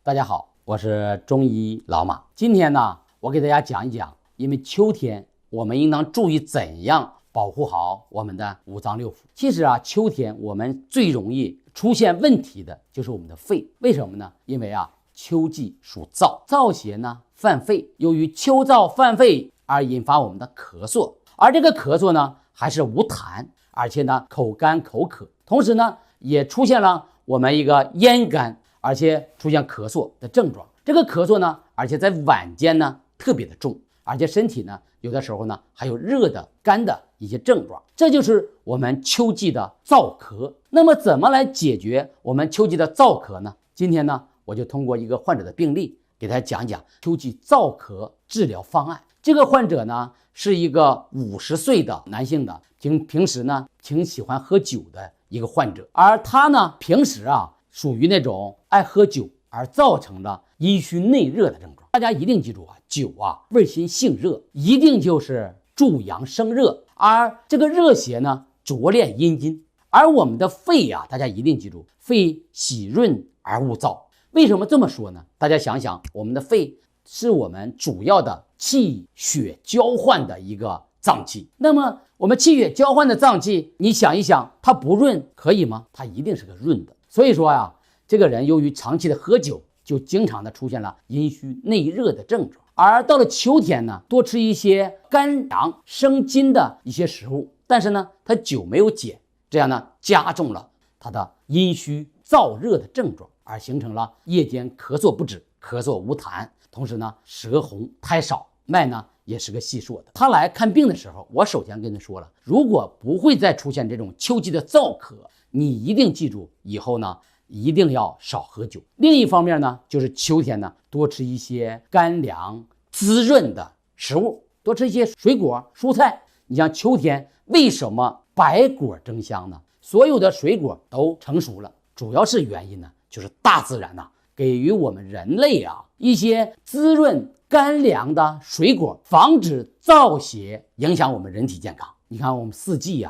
大家好，我是中医老马。今天呢，我给大家讲一讲，因为秋天我们应当注意怎样保护好我们的五脏六腑。其实啊，秋天我们最容易出现问题的就是我们的肺。为什么呢？因为啊，秋季属燥，燥邪呢犯肺，由于秋燥犯肺而引发我们的咳嗽，而这个咳嗽呢还是无痰，而且呢口干口渴，同时呢也出现了我们一个咽干，而且出现咳嗽的症状。这个咳嗽呢，而且在晚间呢特别的重，而且身体呢有的时候呢还有热的干的一些症状，这就是我们秋季的燥咳。那么怎么来解决我们秋季的燥咳呢？今天呢我就通过一个患者的病例给大家讲讲秋季燥咳治疗方案。这个患者呢是一个50岁的男性的，平时呢挺喜欢喝酒的一个患者，而他呢平时啊属于那种爱喝酒而造成了阴虚内热的症状。大家一定记住啊，酒啊味辛性热，一定就是助阳生热，而这个热邪呢浊炼阴经。而我们的肺啊，大家一定记住，肺喜润而恶燥。为什么这么说呢？大家想想，我们的肺是我们主要的气血交换的一个脏器。那么我们气血交换的脏器，你想一想，它不润可以吗？它一定是个润的。所以说啊，这个人由于长期的喝酒，就经常的出现了阴虚内热的症状。而到了秋天呢，多吃一些甘凉生津的一些食物，但是呢他酒没有解，这样呢加重了他的阴虚燥热的症状，而形成了夜间咳嗽不止，咳嗽无痰，同时呢舌红苔少，脉呢也是个细数的。他来看病的时候，我首先跟他说了，如果不会再出现这种秋季的燥咳，你一定记住以后呢一定要少喝酒。另一方面呢，就是秋天呢多吃一些干凉滋润的食物，多吃一些水果蔬菜。你像秋天为什么百果争香呢？所有的水果都成熟了，主要是原因呢就是大自然给予我们人类一些滋润干凉的水果，防止燥邪影响我们人体健康。你看我们四季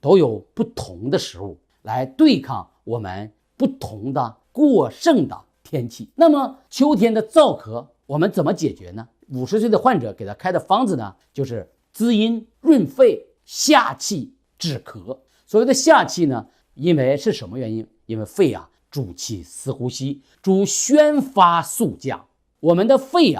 都有不同的食物来对抗我们不同的过剩的天气。那么秋天的燥咳我们怎么解决呢？50岁的患者给他开的方子呢，就是滋阴润肺下气止咳。所谓的下气呢，因为是什么原因？因为肺主气司呼吸，主宣发肃降。我们的肺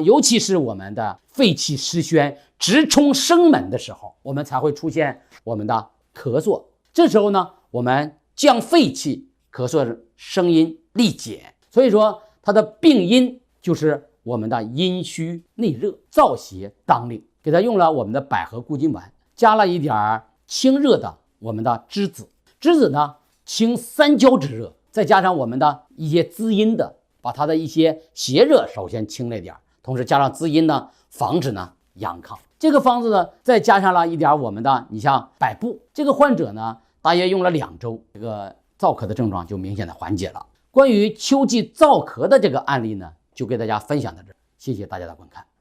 尤其是我们的肺气失宣直冲生门的时候，我们才会出现我们的咳嗽。这时候呢我们降肺气，咳嗽声音力减。所以说它的病因就是我们的阴虚内热，燥邪当令。给他用了我们的百合固金丸，加了一点清热的我们的栀子。栀子呢清三焦之热，再加上我们的一些滋阴的，把它的一些邪热首先清了点，同时加上滋阴呢，防止呢阳亢。这个方子呢再加上了一点我们的，你像百部。这个患者呢大约用了2周，这个燥咳的症状就明显的缓解了。关于秋季燥咳的这个案例呢，就给大家分享到这儿，谢谢大家的观看。